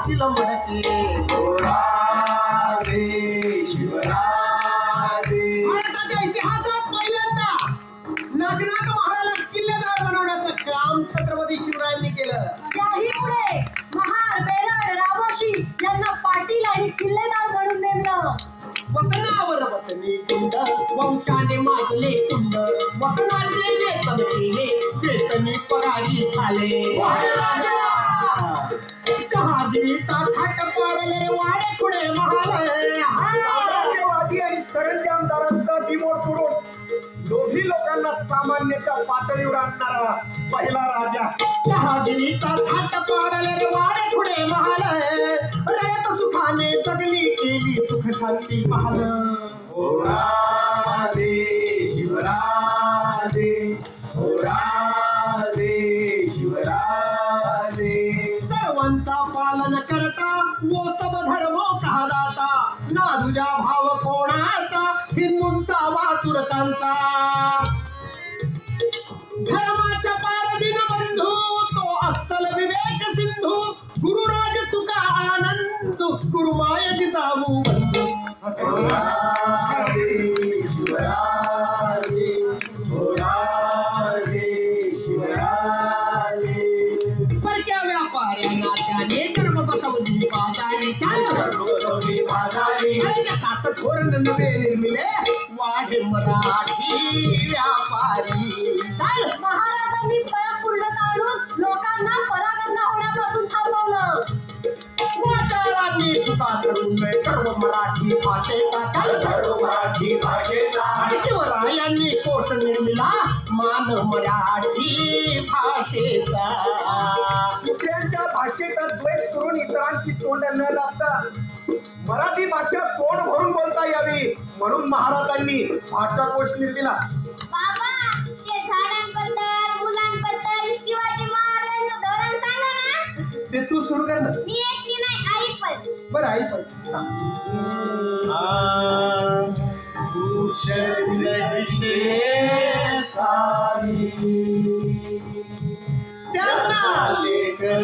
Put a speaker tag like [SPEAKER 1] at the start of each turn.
[SPEAKER 1] पाटील म्हणते
[SPEAKER 2] राधे शिवराधे.
[SPEAKER 1] भारताच्या इतिहासात पहिल्यांदा नागनाथ महाराला किल्लेदार बनवण्याचं काम छत्रपती शिवरायांनी केलं.
[SPEAKER 3] याहीमुळे महार बेराड रामोशी यांना पाटील आणि किल्लेदार म्हणून नेमलं.
[SPEAKER 1] वतनावर वतनी कुंड वंशाने माजले कुंड वतनाचे वेतन केले वेतनी परागी झाले. जहागिरीचा थाट पाडले वाडे पुढे महाल.
[SPEAKER 2] साम्राज्यवादी आणि सरंजामदारांचा बिमोड करून दोघी लोकांना सामान्यच्या पातळीवर आणणारा पहिला राजा.
[SPEAKER 1] जहागिरीचा थाट पाडले वाडे पुढे महाल. रयत सुखाने जगली केली सुख शांती महाल.
[SPEAKER 2] राधे शिवराधे राधे शिवराधे.
[SPEAKER 1] सर्वांचा पालन करता वो सब धर्म दाता ना तुझ्या भाव कोणाचा हिंदूंचा वा तुरकांचा. धर्माच्या पारदीन बंधू तो अस्सल विवेक सिंधू गुरुराज तुका आनंद गुरुमायजी जाऊ बंधू.
[SPEAKER 2] राधे शिवराधे राधे शिवराधे.
[SPEAKER 1] परक्या व्यापाऱ्यांना त्याने कर्म बसवली बाजारी.
[SPEAKER 2] बसवली बाजारी.
[SPEAKER 1] जगात धोरण नवे निर्मिले वाढे मराठी व्यापारी.
[SPEAKER 3] महाराजांनी स्वयंपूर्ण ताणून लोकांना परागंदा होण्यापासून थांबवलं.
[SPEAKER 1] वाचारांनी तुका करून कर्म मराठी भाषेचा
[SPEAKER 2] सर्व मराठी भाषेचा.
[SPEAKER 1] शिवरायांनी कोश निर्मिला मान मराठी भाषेचा.
[SPEAKER 2] दुसऱ्यांच्या भाषेचा द्वेष करून इतरांची तोंड न दाबता मराठी भाषा तोंड भरून बोलता यावी म्हणून महाराजांनी भाषाकोश निर्मिला.
[SPEAKER 4] बाबा ते झाडांबद्दल मुलांबद्दल शिवाजी महाराजांचं धोरण सांगा ना.
[SPEAKER 1] ते तू सुरू कर ना.
[SPEAKER 4] मी एकटी नाही आई पण.
[SPEAKER 1] बरं आई पण
[SPEAKER 2] त्यांना लेकर